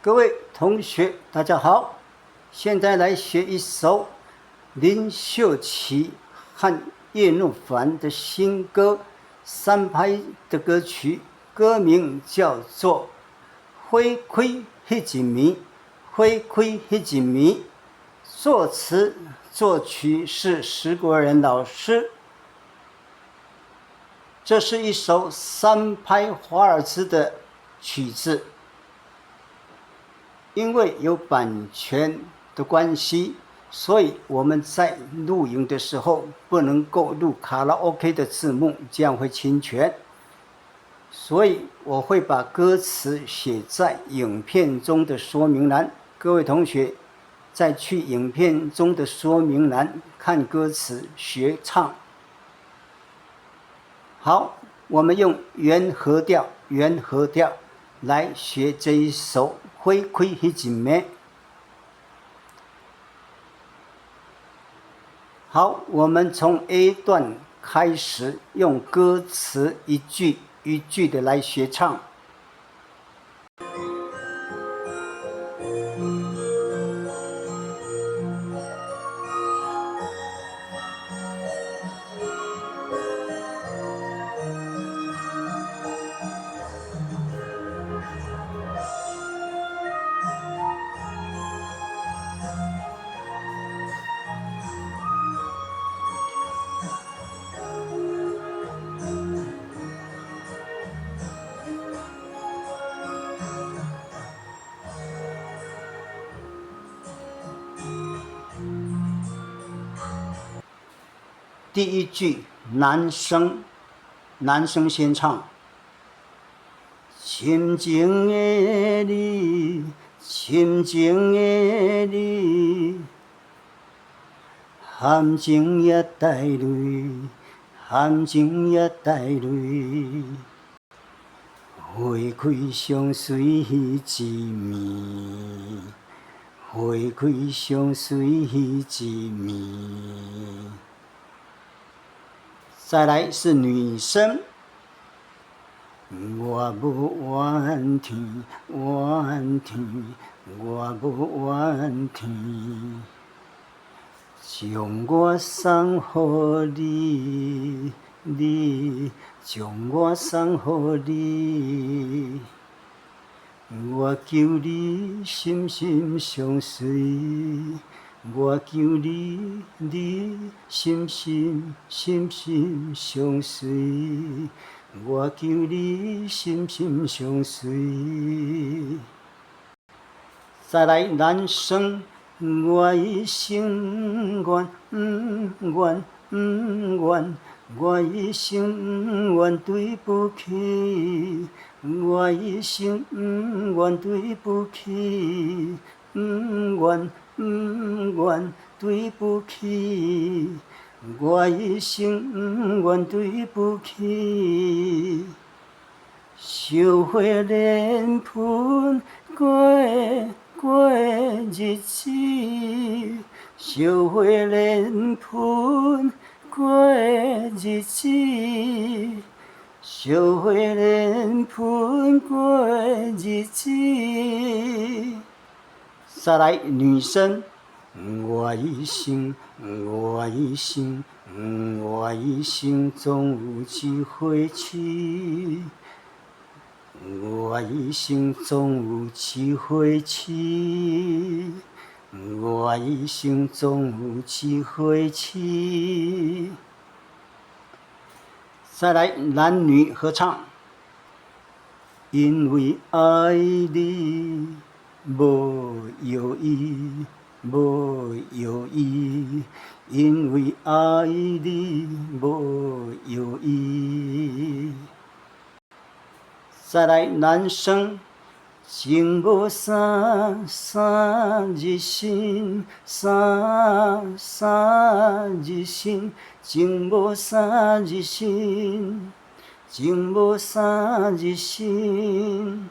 各位同学，大家好！现在来学一首林秀琪和叶怒凡的新歌，3拍的歌曲，歌名叫做《花开迄一暝》，花开迄一暝。作词作曲是石国人老师。这是一首3拍华尔兹的曲子。因为有版权的关系，所以我们在录影的时候不能够录卡拉 OK 的字幕，这样会侵权。所以我会把歌词写在影片中的说明栏，各位同学再去影片中的说明栏看歌词学唱。好，我们用原和调来学这一首花开迄一暝。好，我们从 A 段开始，用歌词一句一句的来学唱。第一句，男生先唱。深情的你，深情的你，含情也带泪，含情也带泪。花开相随迄一暝，花开相随迄一暝。再来是女生，我无怨天，怨天，我无怨天，将我送予你，你将我送予你，我求你心心相随。我求你，你心心相随。我求你心心相随。再来男生，我一生愿，我一生愿对不起，我一生愿对不起，愿对不起，我一生愿对不起。烧火莲盆过日子，烧火莲盆过日子，烧火莲盆过日子。再来女生，我一生总有一回去，我一生总有一回去，我一生总有一回去。再来男女合唱，因为爱你。无犹豫，无犹豫，因为爱你无犹豫。再来男生，情无三日心，三日心，情无三日心，情无三日心。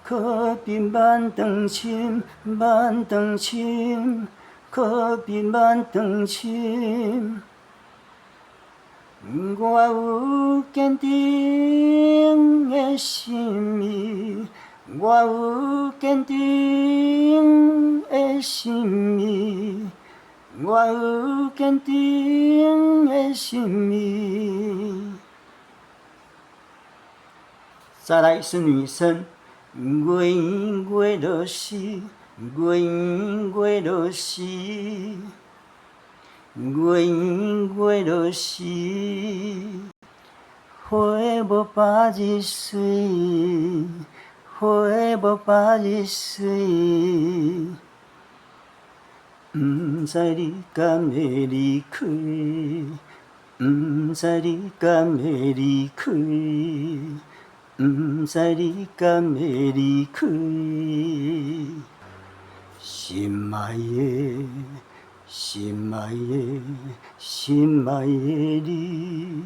可比万长青，可比万长青。我有坚定的心意，我有坚定的心意，我有坚定的心意。再来是女生，月圆月落时，月圆月落时，月圆月落时，花无百日水，花无百日水。不知你敢会离开，不知你敢会离开，不知你敢会离开。心爱的，心爱的，心爱的你，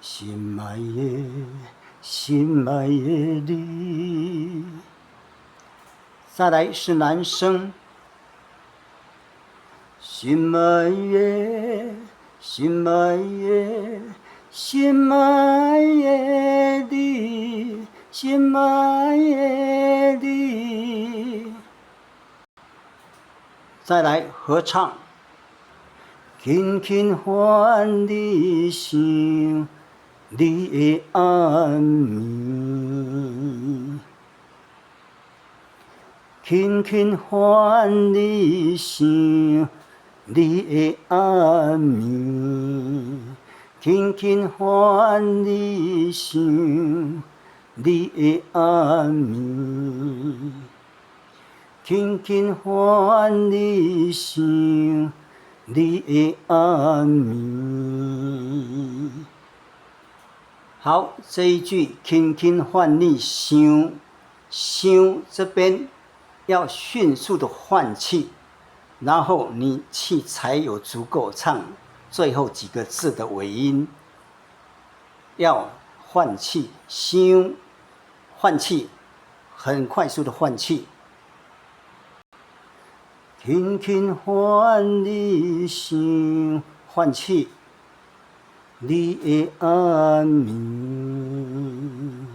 心爱的，心爱的你。再来是男生。心爱的，心爱的，心爱的你，心爱的你。再来合唱，轻轻唤你想你的暗暝，轻轻唤你想你的暗暝，轻轻唤你想你的暗暝，轻轻唤你想你的暗暝。好，这一句轻轻唤你想，想这边要迅速的换气。然后你气才有足够唱最后几个字的尾音，要换气，想换气，很快速的换气。轻轻唤你想，换气，你的暗暝。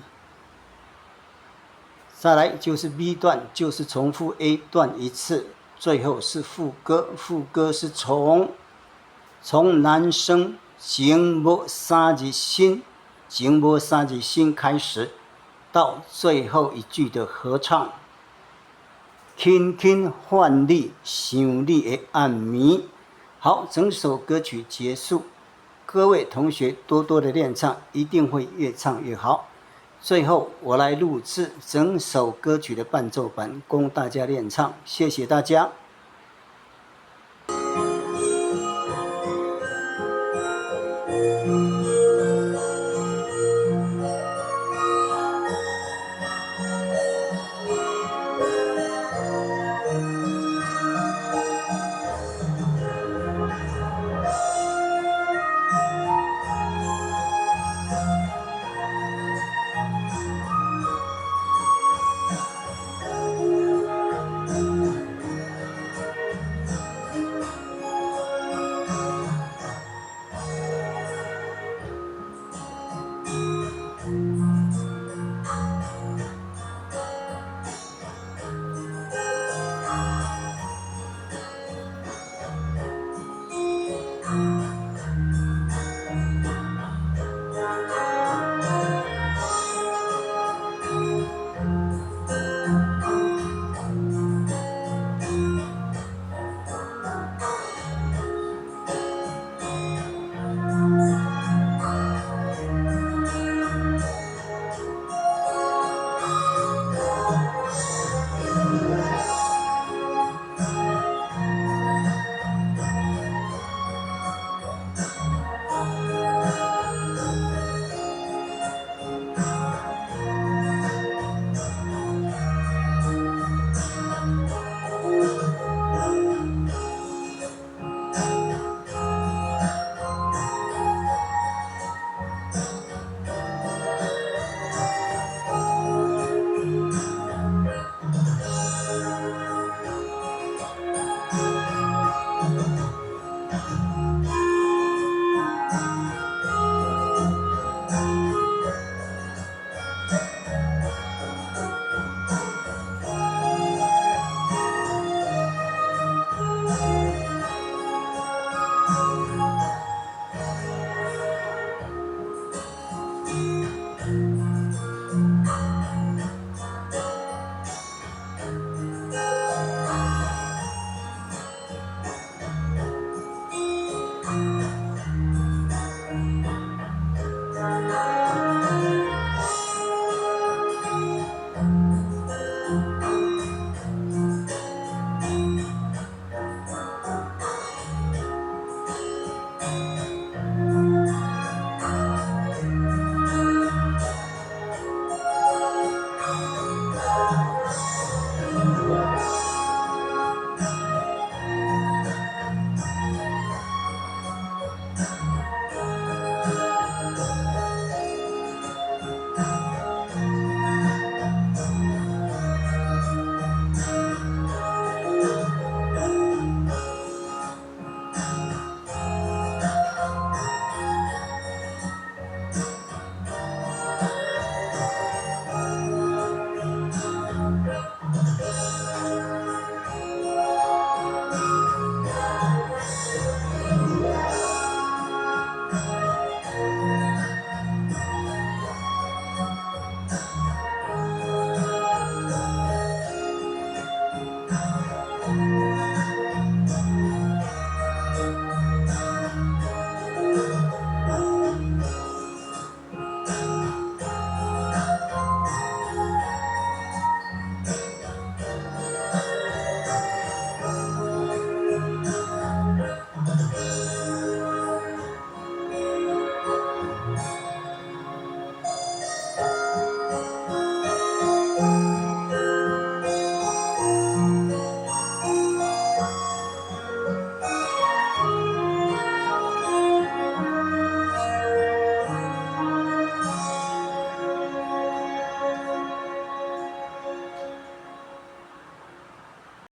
再来就是 B 段，就是重复 A 段一次。最后是副歌，副歌是从男生情无三日新，情无三日新开始，到最后一句的合唱。轻轻唤你想你的暗暝。好，整首歌曲结束，各位同学多多的练唱，一定会越唱越好。最后，我来录制整首歌曲的伴奏版，供大家练唱。谢谢大家。